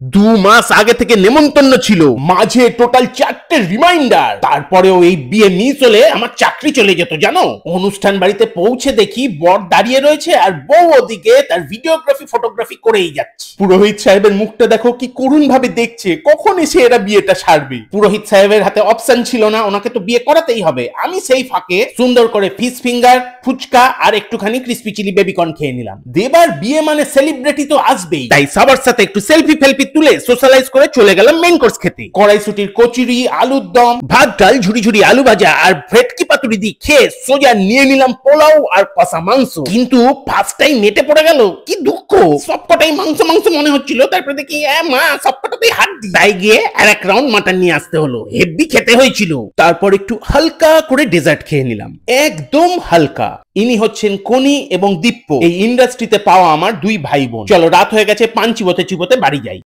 2 মাস আগে থেকে নেমন্তন্ন ছিল, মাঝে টোটাল 4টে রিমাইন্ডার। তারপরেও এই বিয়ে মিস হলে আমার চাকরি চলে যেত জানো। অনুষ্ঠান বাড়িতে পৌঁছে দেখি বর দাঁড়িয়ে রয়েছে আর বউ ওদিকে তার ভিডিওগ্রাফি ফটোগ্রাফি করেই যাচ্ছে। পুরোহিত সাহেবের মুখটা দেখো কি করুণ ভাবে দেখছে, কখন এসে এরা বিয়েটা সারবে। পুরোহিত সাহেবের হাতে অপশন ছিল না, ওনাকে তো বিয়ে করাতেই হবে। আমি সেই ফাঁকে সুন্দর করে ফিশ ফিঙ্গার, ফুচকা আর একটুখানি ক্রিসপি চিলি বেবিকর্ন খেয়ে নিলাম। দেবার বিয়ে মানে সেলিব্রিটি তো আসবেই, তাই সবার সাথে একটু সেলফি ফেলফি তুলে সোশ্যালাইজ করে চলে গেলাম মেইন কোর্স খেতে। কড়াইশুটির কচুরি, আলুর দম, ভাত ডাল, ঝুড়ি ঝুড়ি আলু ভাজা আর ভেটকি পাতুরি দিয়ে খেয়ে সোজা নিয়ে নিলাম পোলাও আর কষা মাংস। কিন্তু ফার্স্ট টাইম নেটে পড়ে গেল, কি দুঃখ। সবকটাই মাংস মাংস মনে হচ্ছিল, তারপরে দেখি মা সবকটাতেই হাত দি। তাই গিয়ে আর এক রাউন্ড মাটন নিয়ে আসতে হলো, হেভি খেতে হয়েছিল। তারপর একটু হালকা করে ডেজার্ট খেয়ে নিলাম, একদম হালকা। ইনি হচ্ছেন কনি এবং দীপ্য, এই ইন্ডাস্ট্রিতে পাওয়া আমার 2 ভাই বোন। চলো রাত হয়ে গেছে, পান চিবোতে চিবোতে বাড়ি যাই।